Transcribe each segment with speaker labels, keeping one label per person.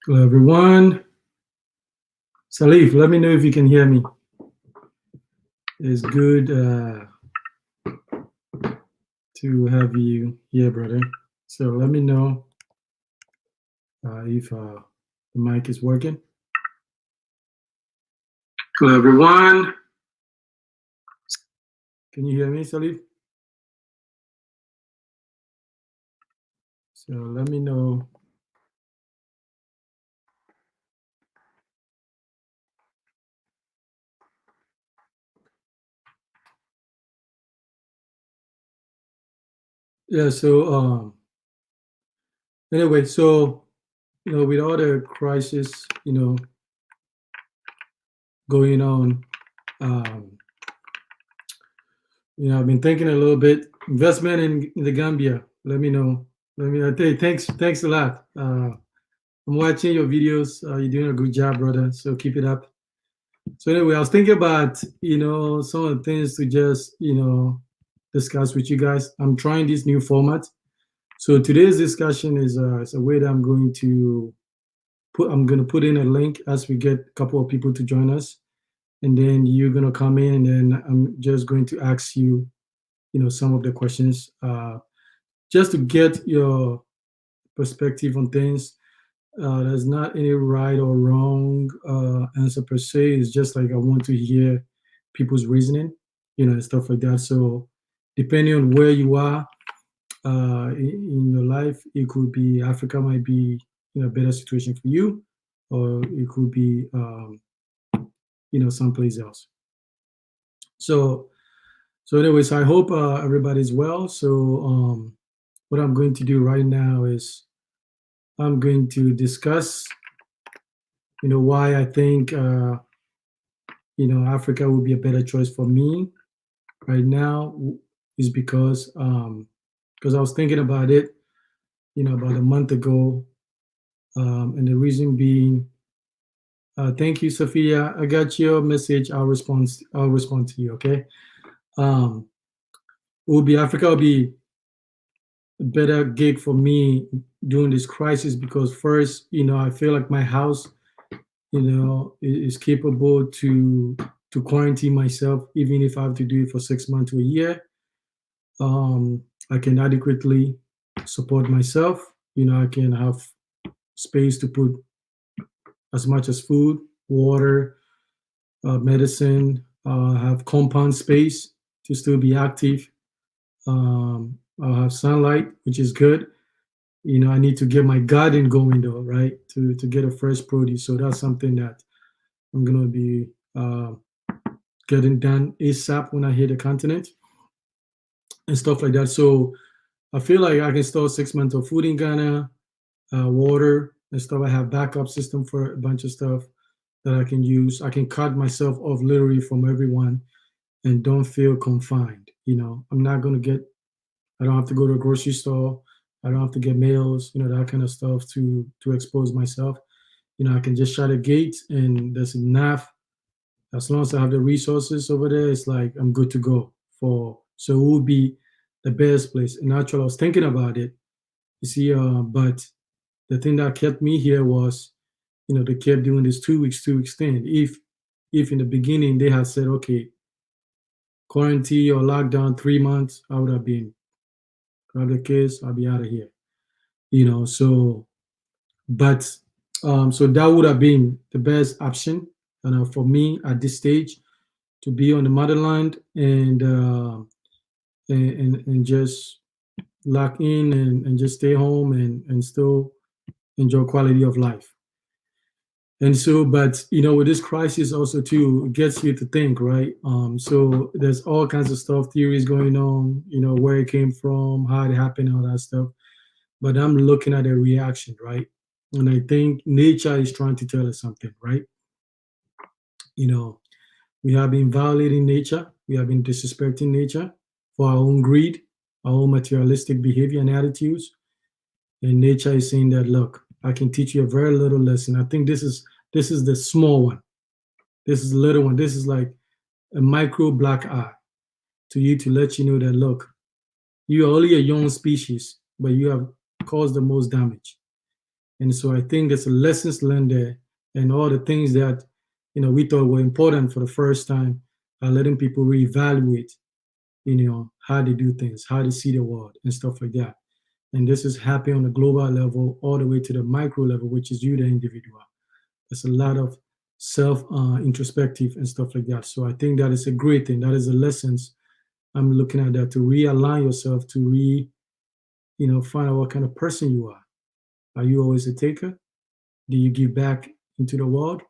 Speaker 1: Hello, everyone. Salif, let me know if you can hear me. It's good to have you here, brother. So let me know if the mic is working. Hello, everyone. Can you hear me, Salif? So let me know. Yeah. So anyway, so with all the crisis, going on, um, I've been thinking a little bit. Investment in the Gambia. Let me know. Let me. I tell you, thanks a lot. I'm watching your videos. You're doing a good job, brother. So keep it up. So anyway, I was thinking about some of the things to just discuss with you guys. I'm trying this new format. So today's discussion is a way that I'm going to put in a link as we get a couple of people to join us, and then you're going to come in, and then I'm just going to ask you, some of the questions, just to get your perspective on things. There's not any right or wrong answer per se. It's just like I want to hear people's reasoning, and stuff like that. So, depending on where you are in your life, it could be Africa might be a better situation for you, or it could be someplace else. So, anyways, I hope everybody's well. So, what I'm going to do right now is I'm going to discuss why I think Africa would be a better choice for me right now is because I was thinking about it, about a month ago, and the reason being, thank you, Sophia. I got your message. I'll respond to you. Okay. Um, Africa will be a better gig for me during this crisis because first, I feel like my house, is capable to quarantine myself, even if I have to do it for 6 months to a year. I can adequately support myself. I can have space to put as much as food, water, medicine, have compound space to still be active. I'll have sunlight, which is good. I need to get my garden going though, right? To get a fresh produce. So that's something that I'm gonna be getting done ASAP when I hit the continent and stuff like that. So I feel like I can store 6 months of food in Ghana, water and stuff. I have backup system for a bunch of stuff that I can use. I can cut myself off literally from everyone and don't feel confined. I'm not gonna get. I don't have to go to a grocery store. I don't have to get mails. That kind of stuff to expose myself. I can just shut a gate and there's enough. As long as I have the resources over there, it's like I'm good to go for. So it would be the best place. And actually, I was thinking about it. You see, but the thing that kept me here was, they kept doing this 2 weeks, 2 weeks thing. If in the beginning they had said, okay, quarantine or lockdown 3 months, I would have been grab the kids, I'll be out of here. So but so that would have been the best option for me at this stage to be on the motherland and just lock in and just stay home and still enjoy quality of life. And so, but with this crisis also too, it gets you to think, right? So there's all kinds of stuff, theories going on, where it came from, how it happened, all that stuff. But I'm looking at a reaction, right? And I think nature is trying to tell us something, right? You know, we have been violating nature, we have been disrespecting nature for our own greed, our own materialistic behavior and attitudes. And nature is saying that, look, I can teach you a very little lesson. I think this is the small one. This is the little one. This is like a micro black eye to you to let you know that, look, you are only a young species, but you have caused the most damage. And so I think there's a lessons learned there, and all the things that we thought were important for the first time are letting people reevaluate how they do things, how they see the world, and stuff like that. And this is happening on a global level, all the way to the micro level, which is you, the individual. There's a lot of self introspective and stuff like that. So I think that is a great thing. That is the lessons I'm looking at, that to realign yourself, to find out what kind of person you are. Are you always a taker? Do you give back into the world?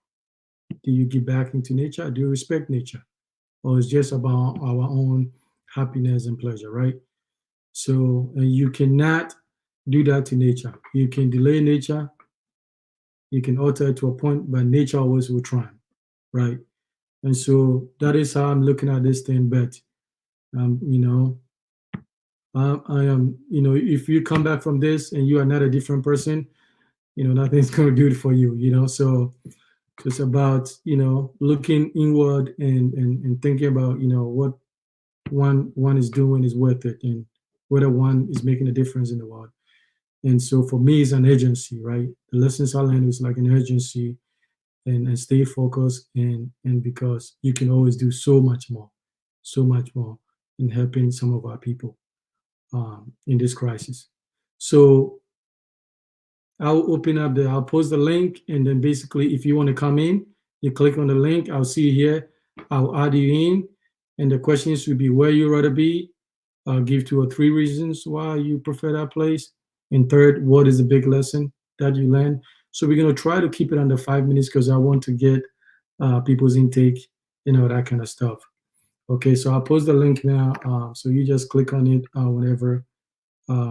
Speaker 1: Do you give back into nature? Do you respect nature? Or it's just about our own happiness and pleasure, right? So, and you cannot do that to nature. You can delay nature, you can alter it to a point, but nature always will triumph, right? And so that is how I'm looking at this thing. But, um, you know, I am, if you come back from this and you are not a different person, nothing's going to do it for you, So it's about, looking inward and thinking about, what one is doing is worth it, and whether one is making a difference in the world. And so for me, it's an agency, right? The lessons I learned is like an urgency, and stay focused, and because you can always do so much more in helping some of our people in this crisis. So I'll post the link, and then basically, if you want to come in, you click on the link. I'll see you here. I'll add you in, and the questions should be where you rather be. I'll give 2 or 3 reasons why you prefer that place, and third, what is the big lesson that you learned. So we're gonna try to keep it under 5 minutes because I want to get people's intake, that kind of stuff. Okay, so I'll post the link now. So you just click on it whenever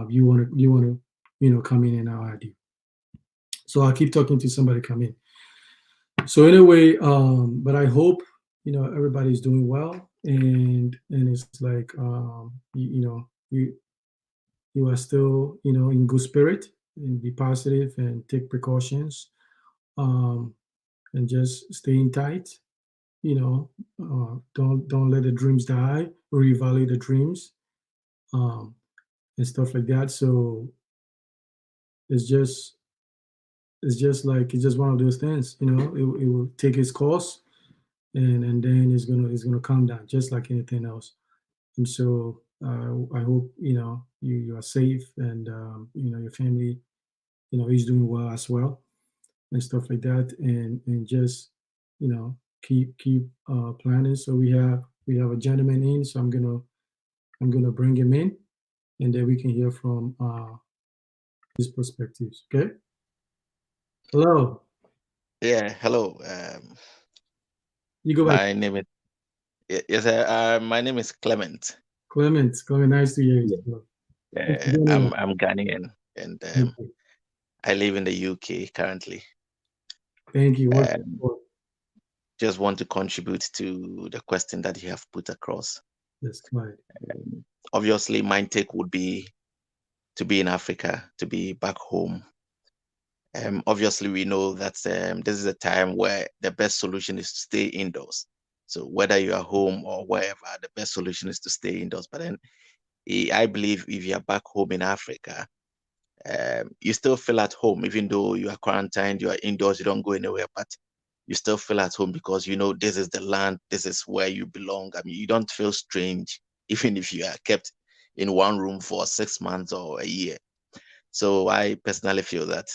Speaker 1: you want to come in, and I'll add you. So I'll keep talking to somebody come in. So anyway, but I hope everybody's doing well, and it's like you are still in good spirit, and be positive and take precautions, um, and just staying tight. Don't let the dreams die. Reevaluate the dreams, um, and stuff like that. So it's just it's just one of those things. It will take its course, and then it's gonna come down just like anything else. And so I hope you are safe, and your family is doing well as well, and stuff like that, and just keep planning. So we have a gentleman in, so I'm gonna bring him in, and then we can hear from his perspectives. Okay. Hello.
Speaker 2: Yeah, hello.
Speaker 1: You go by
Speaker 2: My name is yes, my name is Clement.
Speaker 1: Clement. Clement, nice to hear you.
Speaker 2: Yeah.
Speaker 1: So, thanks for joining us.
Speaker 2: I'm Ghanaian and
Speaker 1: Thank you.
Speaker 2: I live in the UK currently.
Speaker 1: Thank you. What's
Speaker 2: Um, just want to contribute to the question that you have put across.
Speaker 1: Yes, right.
Speaker 2: Obviously, my take would be to be in Africa, to be back home. Obviously, we know that this is a time where the best solution is to stay indoors. So whether you are home or wherever, the best solution is to stay indoors. But then I believe if you're back home in Africa, you still feel at home, even though you are quarantined, you are indoors, you don't go anywhere, but you still feel at home because you know this is the land, this is where you belong. I mean, you don't feel strange, even if you are kept in one room for 6 months or a year. So I personally feel that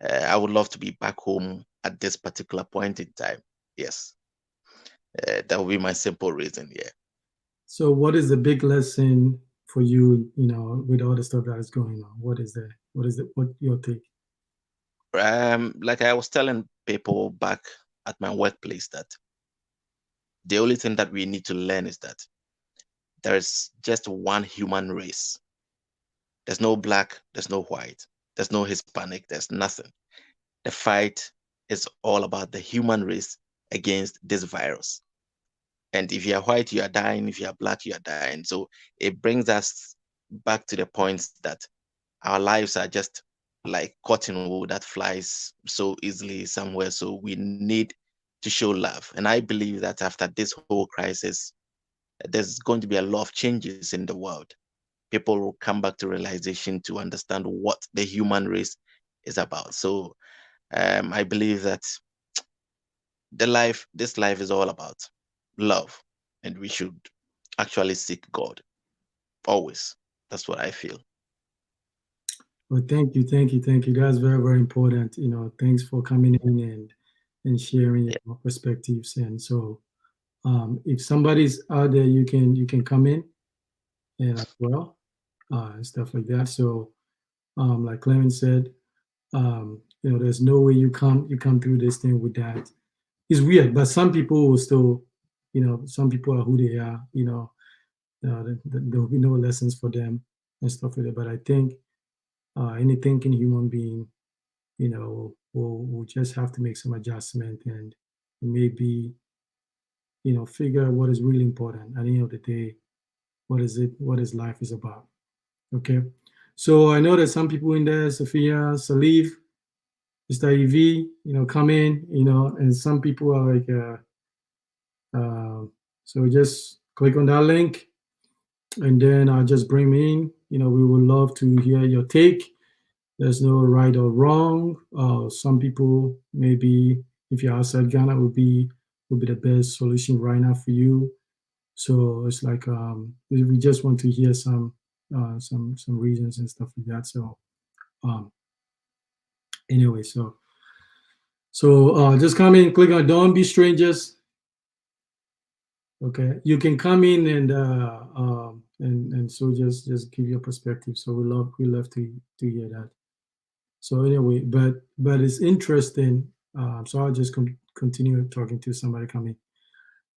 Speaker 2: I would love to be back home at this particular point in time. Yes, that would be my simple reason. Yeah.
Speaker 1: So, what is the big lesson for you? With all the stuff that is going on, what your take?
Speaker 2: Like I was telling people back at my workplace that the only thing that we need to learn is that there's just one human race. There's no black, there's no white, there's no Hispanic, there's nothing. The fight is all about the human race against this virus. And if you are white, you are dying. If you are black, you are dying. So it brings us back to the point that our lives are just like cotton wool that flies so easily somewhere. So we need to show love. And I believe that after this whole crisis, there's going to be a lot of changes in the world. People will come back to realization to understand what the human race is about. So I believe that this life is all about love, and we should actually seek God always. That's what I feel.
Speaker 1: Well, thank you. That's very, very important. Thanks for coming in and sharing
Speaker 2: Yeah.
Speaker 1: your perspectives. And so, if somebody's out there, you can come in and as well, and stuff like that. So, like Clement said, there's no way you come through this thing with that. It's weird, but some people will still, some people are who they are. There will be no lessons for them and stuff like that. But I think any thinking human being, will just have to make some adjustment and maybe, figure out what is really important at the end of the day. What is it? What is life is about? Okay. So I know that some people in there, Sophia, Salif, Mr. EV, come in, and some people are like, uh, so just click on that link and then I'll just bring me in. We would love to hear your take. There's no right or wrong. Some people maybe if you're outside Ghana would be the best solution right now for you. So it's like we just want to hear some reasons and stuff like that. So um, anyway, so just come in, click on "Don't Be Strangers." Okay, you can come in and so just give your perspective. So we love to hear that. So anyway, but it's interesting. So I'll just continue talking to somebody coming.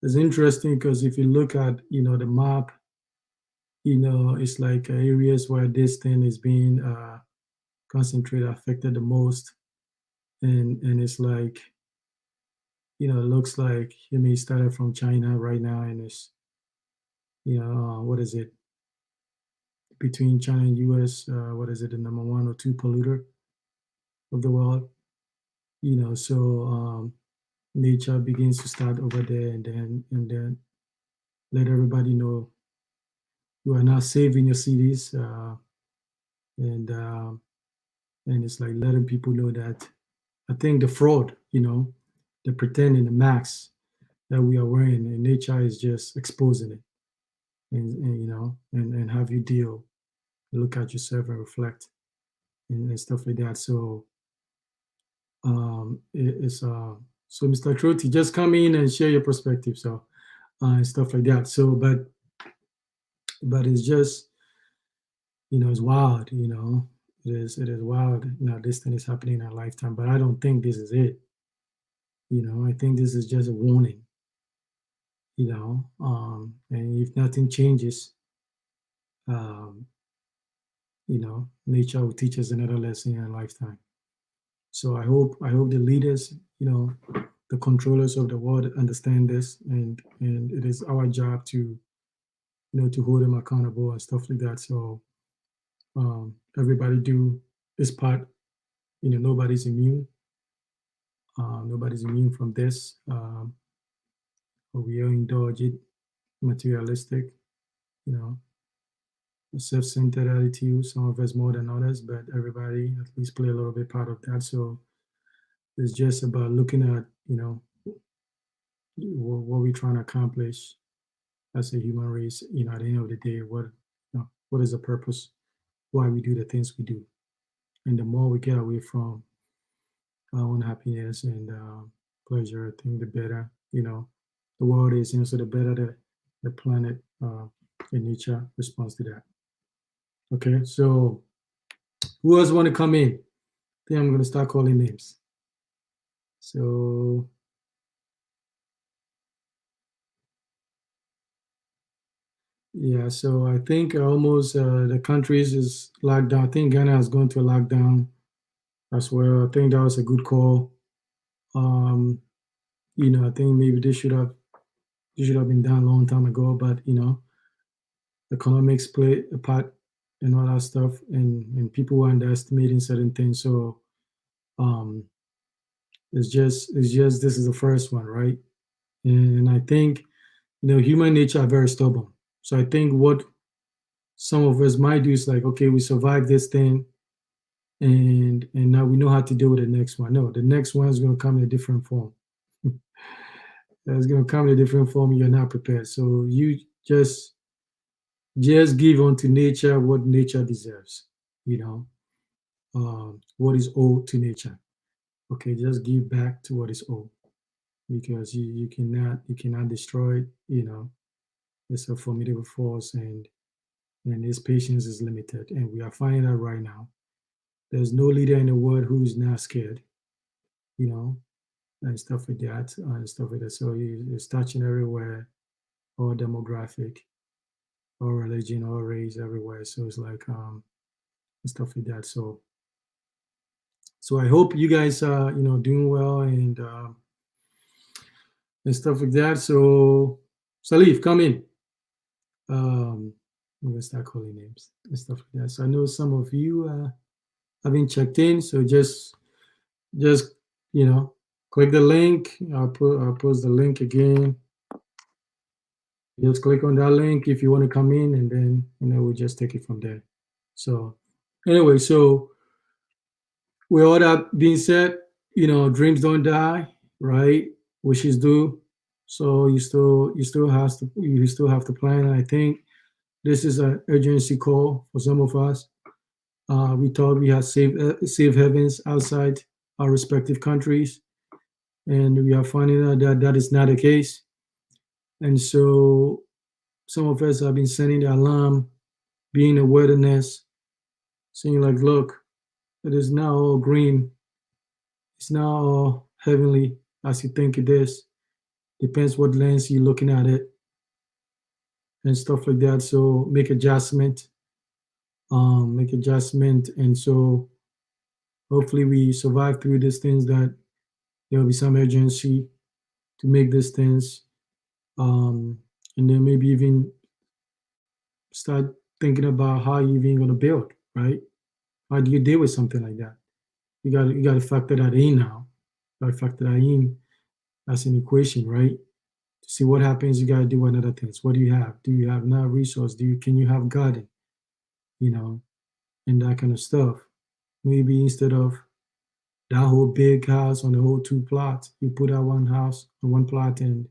Speaker 1: It's interesting because if you look at the map, it's like areas where this thing is being concentrated, affected the most, and it's like it looks like it may started from China right now, and it's what is it between China and U.S. What is it, the number one or two polluter of the world? So nature begins to start over there, and then let everybody know you are not safe in your cities, and and it's like letting people know that I think the fraud, the pretending, the masks that we are wearing, and nature is just exposing it, and have you deal, look at yourself and reflect and stuff like that. So it's so Mr. Troti, just come in and share your perspective, so and stuff like that. So, but it's just it's wild. It is wild. This thing is happening in our lifetime, but I don't think this is it. I think this is just a warning. And if nothing changes, um, nature will teach us another lesson in our lifetime. So I hope the leaders, the controllers of the world understand this, and it is our job to to hold them accountable and stuff like that. So everybody do his part. Nobody's immune. Nobody's immune from this. But we are indulgent, materialistic, you know, self-centered attitude. Some of us more than others, but everybody at least play a little bit part of that. So it's just about looking at what we're trying to accomplish as a human race. At the end of the day, what is the purpose? Why we do the things we do? And the more we get away from our own happiness and pleasure, I think the better the world is, so the better the planet and nature responds to that. Okay, so who else want to come in? I think I'm going to start calling names. So yeah, so I think almost the countries is locked down. I think Ghana has gone to a lockdown as well. I think that was a good call. Um, I think maybe they should have been done a long time ago, but economics play a part and all that stuff, and people were underestimating certain things. So um, it's just this is the first one, right? And I think human nature are very stubborn. So I think what some of us might do is like, okay, we survived this thing, and now we know how to deal with the next one. No, the next one is going to come in a different form. It's going to come in a different form. You're not prepared, so you just give unto nature what nature deserves. You know, what is owed to nature. Okay, just give back to what is owed, because you cannot destroy it. It's a formidable force, and his patience is limited, and we are finding that right now. There's no leader in the world who is not scared, you know, and stuff like that, and stuff like that. So it's touching everywhere, all demographic, all religion, all race, everywhere. So it's like and stuff like that. So I hope you guys are doing well, and stuff like that. So Salif, come in. I'm gonna start calling names and stuff like that. So I know some of you haven't checked in, so just click the link. I'll post the link again. Just click on that link if you want to come in, and then we'll just take it from there. So anyway, so with all that being said, dreams don't die, right? Wishes do. So you still have to plan. And I think this is an urgency call for some of us. We thought we had safe havens outside our respective countries, and we are finding out that that is not the case. And so some of us have been sending the alarm, being in awareness, saying like, look, it is now all green. It's now all heavenly as you think it is. Depends what lens you're looking at it and stuff like that. So make adjustment, and so hopefully we survive through these things. That there will be some urgency to make these things, um, and then maybe even start thinking about how you're even going to build, right? How do you deal with something like that? You got to factor that in now. You got to factor that in as an equation, right? To see what happens, you got to do another things. What do you have? Do you have enough resource? Can you have garden? You know, and that kind of stuff. Maybe instead of that whole big house on the whole two plots, you put out one house on one plot, and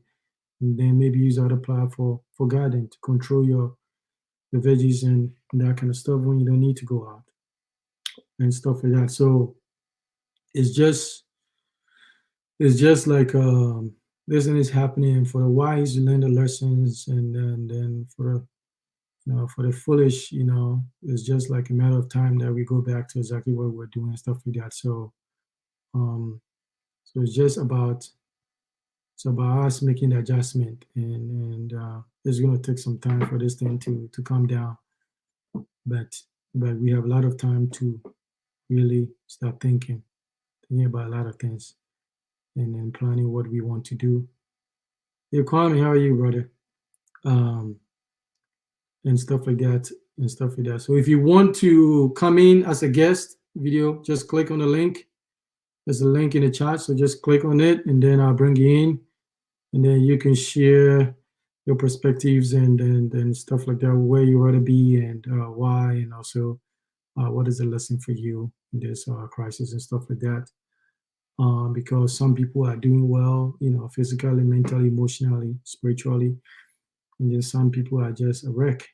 Speaker 1: then maybe use the other plot for garden to control your veggies and that kind of stuff when you don't need to go out and stuff like that. So it's just it's just like this thing is happening for the wise. You learn the lessons, and then for the foolish, it's just like a matter of time that we go back to exactly what we're doing and stuff like that. Um, so it's about us making the adjustment, and it's gonna take some time for this thing to calm down. But we have a lot of time to really start thinking about a lot of things, and then planning what we want to do. Hey, Kwame, how are you, brother? Um, and stuff like that, and stuff like that. So if you want to come in as a guest video, just click on the link. There's a link in the chat, so just click on it, and then I'll bring you in, and then you can share your perspectives and stuff like that, where you want to be and why, and also what is the lesson for you in this crisis and stuff like that. Because some people are doing well, physically, mentally, emotionally, spiritually, and then some people are just a wreck.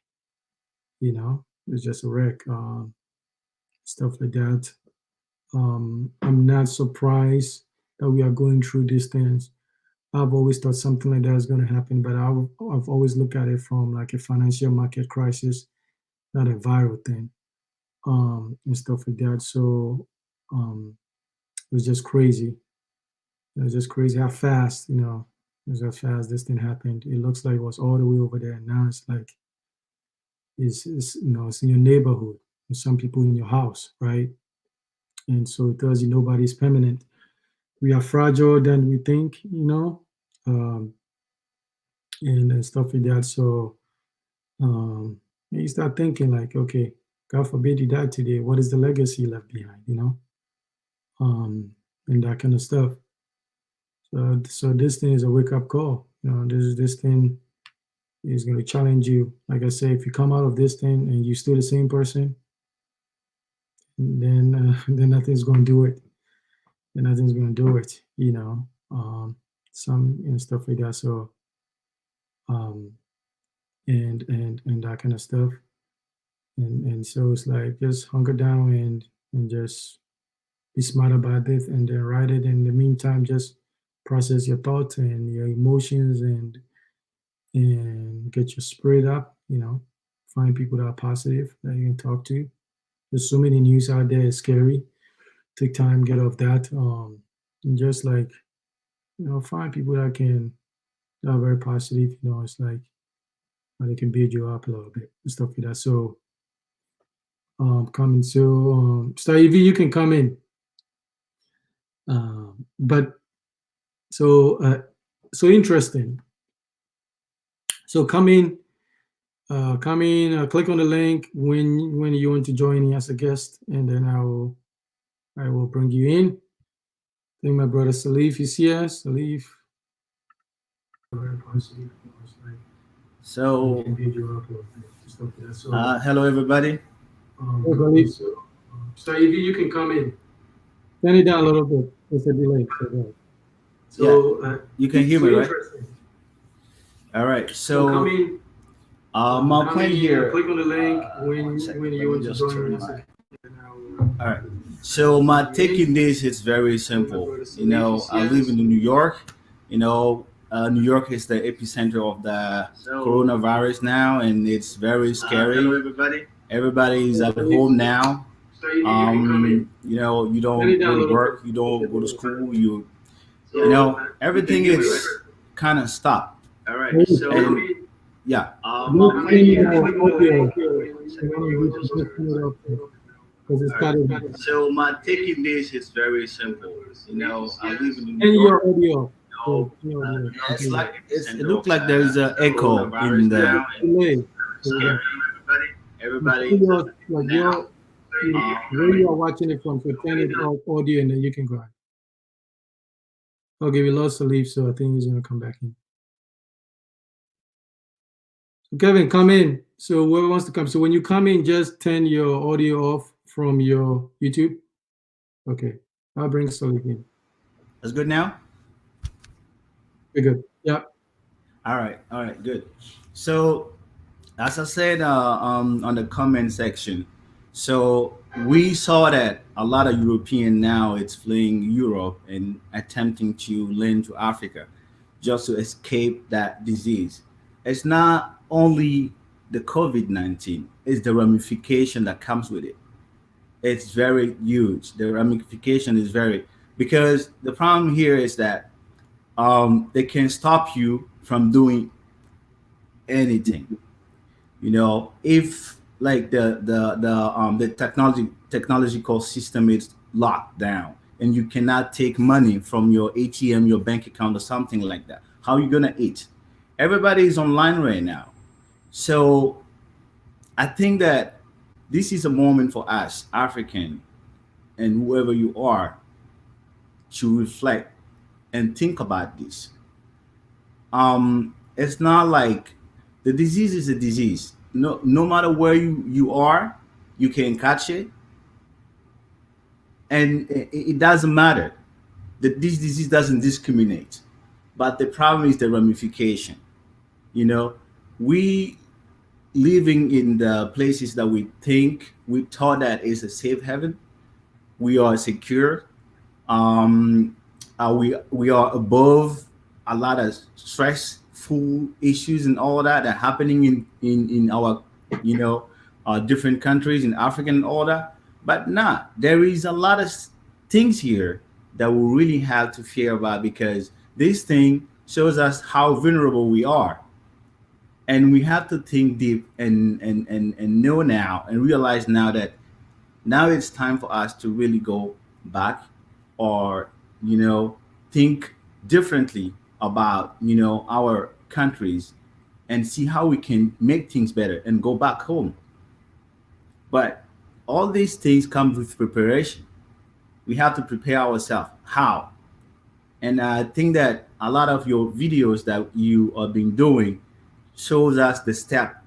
Speaker 1: It's just a wreck, stuff like that. I'm not surprised that we are going through these things. I've always thought something like that is going to happen, but I've always looked at it from like a financial market crisis, not a viral thing, and stuff like that. So it was just crazy. It was just crazy how fast, it was how fast this thing happened. It looks like it was all the way over there, and now it's like it's in your neighborhood, and some people in your house, right? And so it tells you nobody's permanent. We are fragile than we think, um, and stuff like that. So you start thinking like, okay, God forbid you die today. What is the legacy left behind? Um, and that kind of stuff. So this thing is a wake up call. This thing is going to challenge you. Like I say, if you come out of this thing and you're still the same person, then nothing's going to do it. Then nothing's going to do it. Some stuff like that. So um, and that kind of stuff. And so it's like just hunker down and just be smart about it and then write it. In the meantime, just process your thoughts and your emotions and get your spirit up. Find people that are positive that you can talk to. There's so many news out there. It's scary. Take time, get off that. And just like find people that are very positive. It's like they can build you up a little bit and stuff like that. So coming. So Star EV, you can come in. But so interesting. So come in, click on the link when you want to join me as a guest, and then I will bring you in. I think my brother Salif is here. Salif.
Speaker 3: So, hello everybody.
Speaker 1: Hey, Salif. So EV, you can come in. Turn it down a little bit. It's a delay.
Speaker 3: You can hear me, right? All right. So,
Speaker 1: come in.
Speaker 3: my point here.
Speaker 1: Click on the link when you want to join us.
Speaker 3: All right. So my take in this is very simple. I live in New York. New York is the epicenter of the coronavirus now, and it's very scary.
Speaker 2: Hello, everybody.
Speaker 3: Everybody is at home now. You don't go to work, you don't go to school, everything is kind of stopped.
Speaker 2: All right.
Speaker 3: And, yeah.
Speaker 2: So my take in this is very simple. I live in
Speaker 1: New York. Audio.
Speaker 3: It looks like there is an echo in the.
Speaker 2: Everybody.
Speaker 1: Where you are watching it from, so turn it off audio and then you can go ahead. Okay, we lost the leaf, so I think he's gonna come back in. So Kevin, come in. So whoever wants to come. So when you come in, just turn your audio off from your YouTube. Okay, I'll bring Salif in.
Speaker 3: That's good now?
Speaker 1: We're good. Yeah.
Speaker 3: All right, good. So as I said on the comment section, so we saw that a lot of European now it's fleeing Europe and attempting to land to Africa just to escape that disease. It's not only the COVID-19, it's the ramification that comes with it. It's very huge. The ramification is because the problem here is that they can stop you from doing anything. If like the technological system is locked down and you cannot take money from your ATM, your bank account, or something like that, how are you gonna eat? Everybody is online right now. So I think that this is a moment for us, African, and whoever you are, to reflect and think about this. It's not like the disease is a disease. No matter where you are, you can catch it, and it doesn't matter. This disease doesn't discriminate, but the problem is the ramification. We living in the places that we thought that is a safe haven. We are secure. We are above a lot of stressful issues and all that are happening in our different countries in Africa and all that. But there is a lot of things here that we really have to fear about, because this thing shows us how vulnerable we are. And we have to think deep and know now and realize now that now it's time for us to really go back, or think differently about our countries and see how we can make things better and go back home. But all these things come with preparation. We have to prepare ourselves. How? And I think that a lot of your videos that you have been doing shows us the step,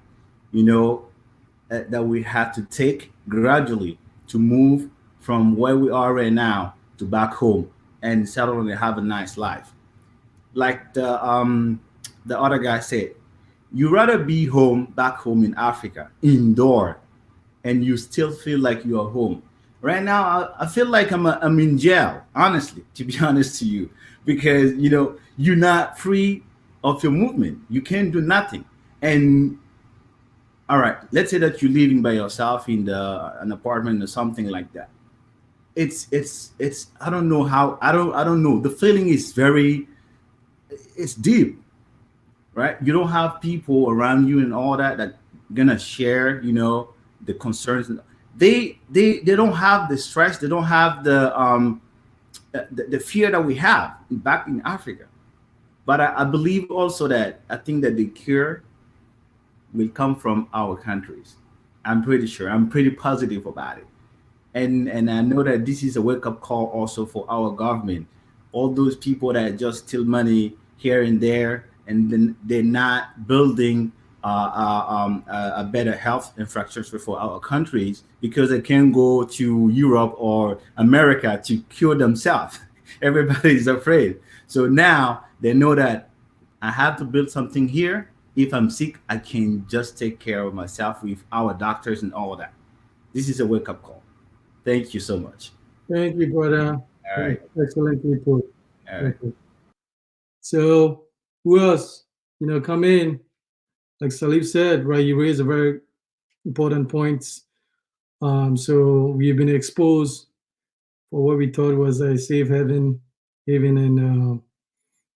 Speaker 3: that we have to take gradually to move from where we are right now to back home and settle and have a nice life. Like the other guy said, you rather be home back home in Africa, indoor, and you still feel like you're home. Right now, I feel like I'm in jail, honestly, to be honest to you, because you're not free of your movement. You can't do nothing. And all right, let's say that you're living by yourself in an apartment or something like that. It's I don't know how I don't know. The feeling is very it's deep, right? You don't have people around you and all that gonna share, the concerns. They don't have the stress. They don't have the fear that we have back in Africa. But I believe also that I think that the cure will come from our countries. I'm pretty sure. I'm pretty positive about it. And I know that this is a wake up call also for our government. All those people that just steal money here and there, and then they're not building a better health infrastructure for our countries because they can't go to Europe or America to cure themselves. Everybody's afraid. So now they know that I have to build something here. If I'm sick, I can just take care of myself with our doctors and all that. This is a wake up call. Thank you so much.
Speaker 1: Thank you, brother.
Speaker 3: All right.
Speaker 1: Excellently put.
Speaker 3: All right.
Speaker 1: So, who else? Come in. Like Salif said, right? You raised a very important points. So we've been exposed for what we thought was a safe haven,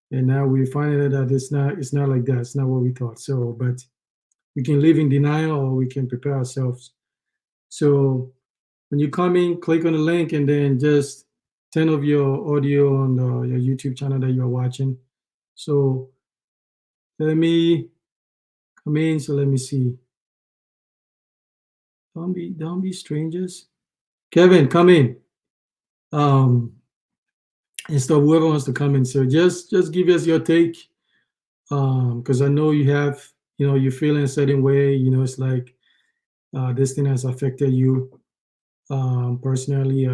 Speaker 1: and now we're finding out that it's not like that. It's not what we thought. So, but we can live in denial or we can prepare ourselves. So when you come in, click on the link and then just turn off your audio on your YouTube channel that you're watching. So let me come in. So let me see. Don't be strangers. Kevin, come in. And so whoever wants to come in. So just give us your take. Because I know you have, you feel in a certain way, it's like this thing has affected you personally,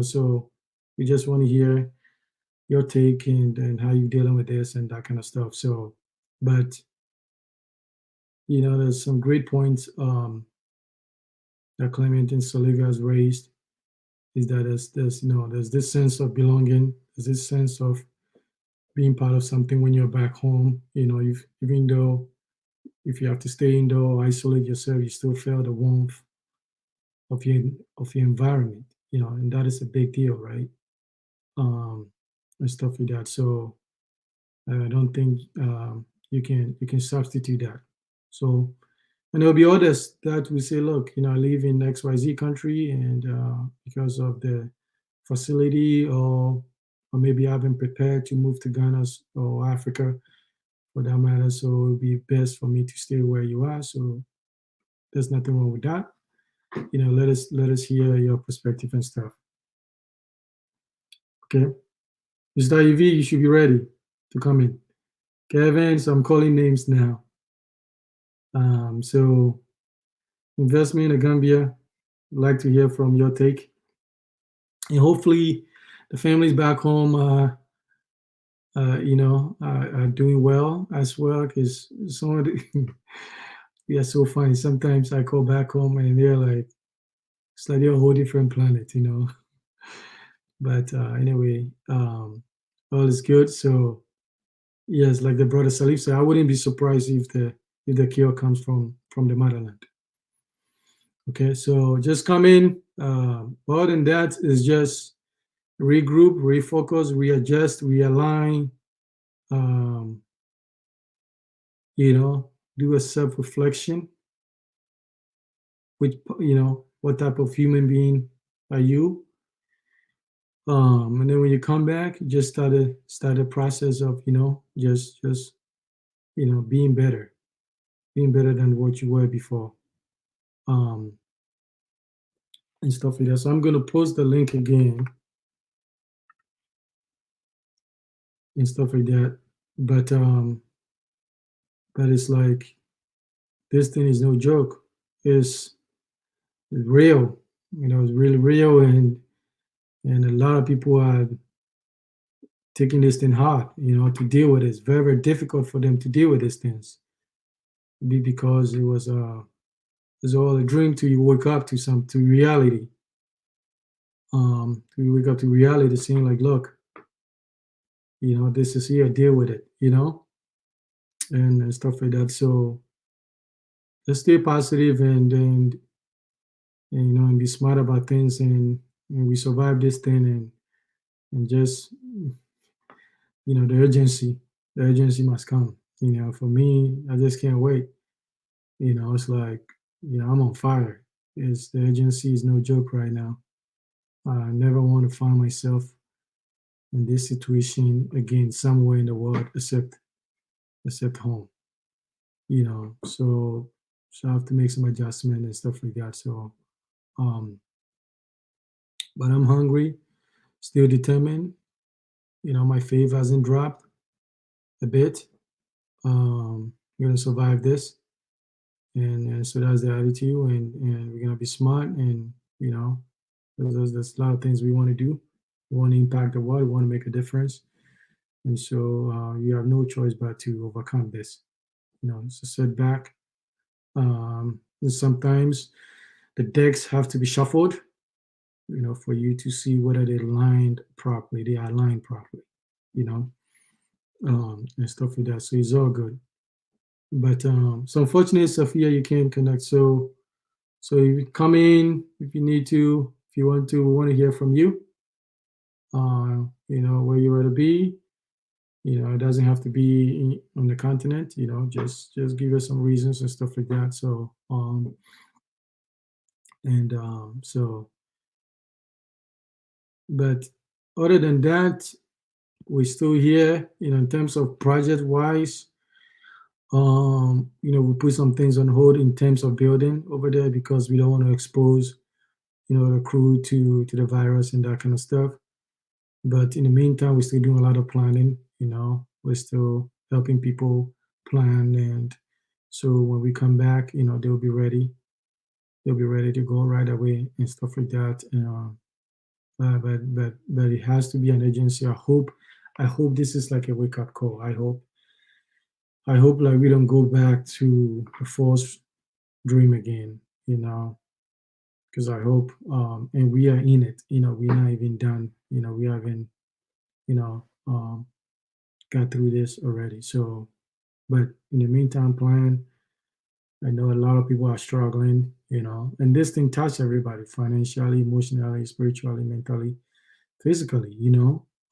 Speaker 1: so we just want to hear your take and how you're dealing with this and that kind of stuff. So, but there's some great points that Clement and Sylvia has raised. Is that there's this sense of belonging, there's this sense of being part of something when you're back home. Even though if you have to stay indoor, isolate yourself, you still feel the warmth of your environment. And that is a big deal, right? And stuff like that. So I don't think you can substitute that. So, and there'll be others that will say, look, I live in XYZ country, and because of the facility, or maybe I haven't prepared to move to Ghana or Africa for that matter, so it would be best for me to stay where you are. So there's nothing wrong with that. Let us hear your perspective and stuff. Okay, Mr. EV, you should be ready to come in. Kevin, so I'm calling names now. So investment in Gambia, I'd like to hear from your take, and hopefully the families back home are doing well as well, because some of the we are so funny. Sometimes I call back home and they're like, it's like they're a whole different planet, But anyway, all is good. So yes, like the brother Salif said, I wouldn't be surprised if the cure comes from the motherland. Okay, so just come in. More than that is just regroup, refocus, readjust, realign. Do a self-reflection. Which what type of human being are you? And then when you come back, just start a process of just being better than what you were before, and stuff like that. So I'm gonna post the link again and stuff like that. But it's like this thing is no joke. It's real. it's really real, and a lot of people are taking this thing hard, to deal with it. It's very, very difficult for them to deal with these things. Because it's all a dream till you wake up to reality. You wake up to reality, saying like, look, this is here, deal with it, and stuff like that. So just stay positive and be smart about things, and we survive this thing, and just the urgency must come. For me, I just can't wait. It's like, I'm on fire. The urgency is no joke right now. I never want to find myself in this situation again somewhere in the world except home. So I have to make some adjustment and stuff like that. So um but I'm hungry, still determined. My faith hasn't dropped a bit. We're gonna survive this, and so that's the attitude, and we're gonna be smart, and there's a lot of things we want to do. We want to impact the world. We want to make a difference, and so you have no choice but to overcome this. It's a setback. And sometimes the decks have to be shuffled, for you to see whether they are aligned properly, you know, and stuff like that. So it's all good. But so unfortunately, Sophia, you can't connect. So you come in if you need to, if you want to. We want to hear from you. Where you want to be. It doesn't have to be on the continent. Just give us some reasons and stuff like that. So so, but other than that, we're still here. In terms of project wise, we put some things on hold in terms of building over there because we don't want to expose, the crew to the virus and that kind of stuff. But in the meantime, we're still doing a lot of planning. We're still helping people plan, and so when we come back, they'll be ready. They'll be ready to go right away and stuff like that. But it has to be an agency. I hope this is like a wake up call. I hope like we don't go back to a false dream again. Because I hope, and we are in it. We're not even done. We haven't, got through this already. So, but in the meantime, plan. I know a lot of people are struggling, and this thing touches everybody financially, emotionally, spiritually, mentally, physically,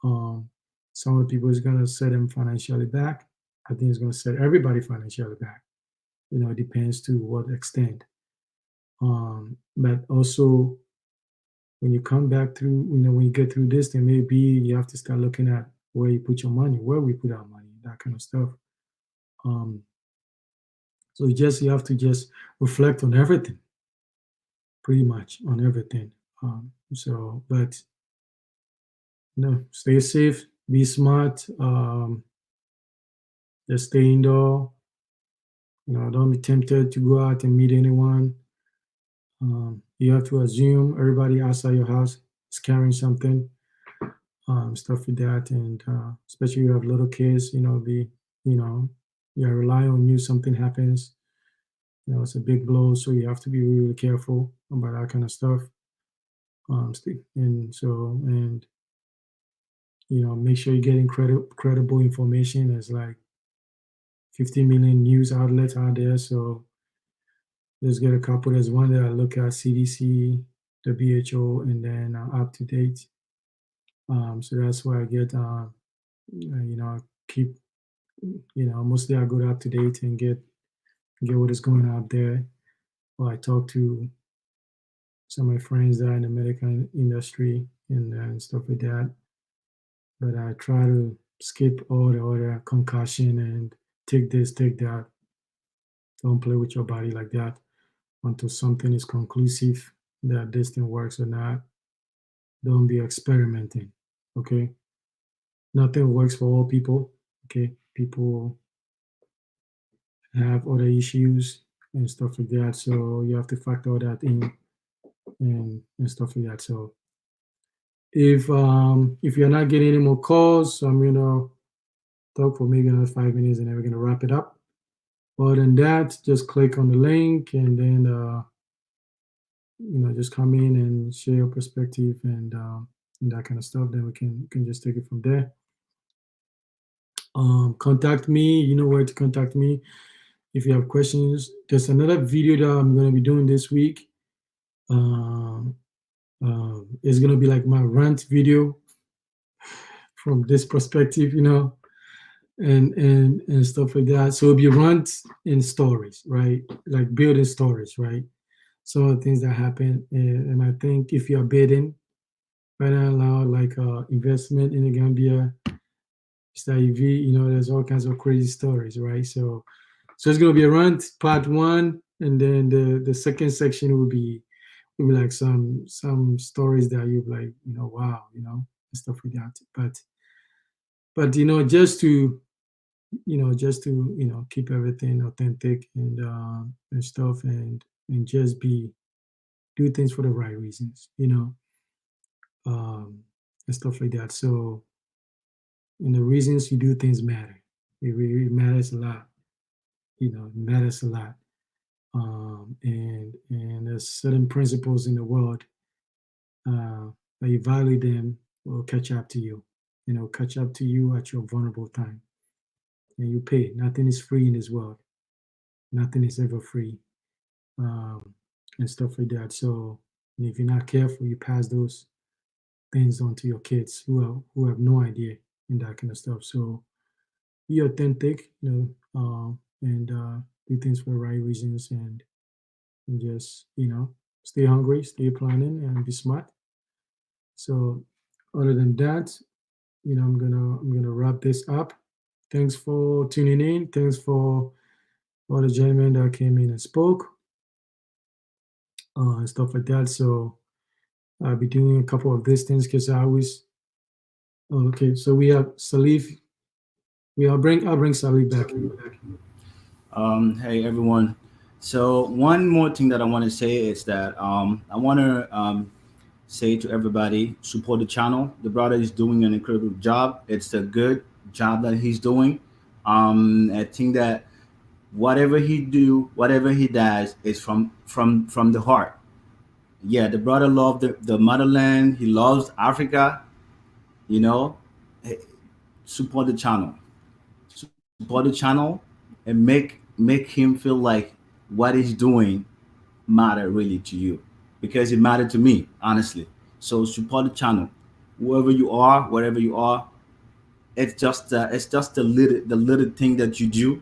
Speaker 1: some of the people is going to set them financially back. I think it's going to set everybody financially back. It depends to what extent. But also, when you come back through, when you get through this, then maybe you have to start looking at where you put your money, where we put our money, that kind of stuff. So you have to just reflect on everything, pretty much on everything. But stay safe, be smart, just stay indoor. Don't be tempted to go out and meet anyone. You have to assume everybody outside your house is carrying something, stuff like that, and especially if you have little kids. Rely on you. Something happens. It's a big blow, so you have to be really careful about that kind of stuff. And make sure you're getting credible information. There's like 50 million news outlets out there, so let's get a couple. There's one that I look at: CDC, WHO, and then Up to Date. So that's why I get, keep, mostly I go to Up to Date and get what is going out there. Well, I talk to some of my friends that are in the medical industry and stuff like that. But I try to skip all the other concussion and take this, take that. Don't play with your body like that until something is conclusive that this thing works or not. Don't be experimenting, okay? Nothing works for all people, okay? People have other issues and stuff like that, so you have to factor that in. and stuff like that. So if you're not getting any more calls, I'm gonna talk for maybe another 5 minutes, and then we're gonna wrap it up. Other than that, just click on the link, and then just come in and share your perspective, and that kind of stuff. Then we can just take it from there. Contact me. You know where to contact me if you have questions. There's another video that I'm going to be doing this week. It's going to be like my rant video from this perspective, and stuff like that. So it'll be rants and stories, right? Like building stories, right? Some of the things that happen, and I think if you're bidding right now, like investment in the Gambia, Mr. EV, there's all kinds of crazy stories, right? So it's gonna be a rant part one, and then the second section will be like some stories that you're like, wow, and stuff like that. But just to keep everything authentic and stuff, and just do things for the right reasons, and stuff like that. So, and the reasons you do things matter. It really matters a lot. It matters a lot. And there's certain principles in the world that you value them will catch up to you. Catch up to you at your vulnerable time, and you pay. Nothing is free in this world. Nothing is ever free, and stuff like that. So, and if you're not careful, you pass those things on to your kids who have no idea and that kind of stuff. So, be authentic, and do things for the right reasons, and just stay hungry, stay planning, and be smart. So, other than that, I'm gonna wrap this up. Thanks for tuning in. Thanks for all the gentlemen that came in and spoke, and stuff like that. So I'll be doing a couple of these things because I always. Oh, okay, so we have Salif. I'll bring Salif back in.
Speaker 3: Hey everyone. So one more thing that I want to say is that I want to say to everybody, support the channel. The brother is doing an incredible job. It's a good job that he's doing. I think that whatever he does, is from the heart. Yeah, the brother loves the motherland. He loves Africa. You know, Hey, support the channel. Support the channel, and make him feel like what he's doing matter really to you, because it mattered to me, honestly. So support the channel, whoever you are, wherever you are. It's just the little thing that you do,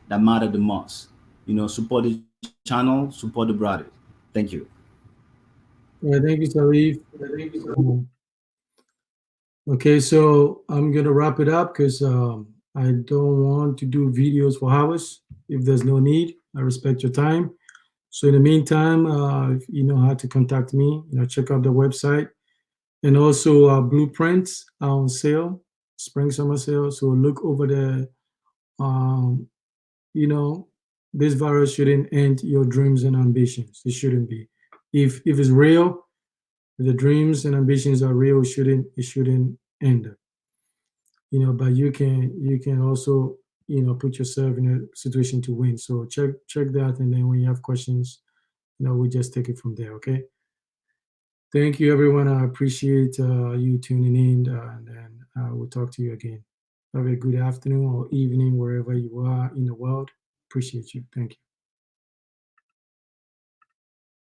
Speaker 3: that matter the most. Support the channel, support the brothers. Thank you.
Speaker 1: All right, thank you, Salif. Um, Okay, so I'm gonna wrap it up because I don't want to do videos for hours if there's no need. I respect your time. So in the meantime, if you know how to contact me, check out the website, and also blueprints are on sale, spring summer sale. So look over the, um, you know, this virus shouldn't end your dreams and ambitions. It shouldn't be. If it's real, if the dreams and ambitions are real, it shouldn't end. But you can also put yourself in a situation to win. So check that, and then when you have questions, we just take it from there. Okay. Thank you, everyone. I appreciate you tuning in, and then we'll talk to you again. Have a good afternoon or evening wherever you are in the world. Appreciate you. Thank you.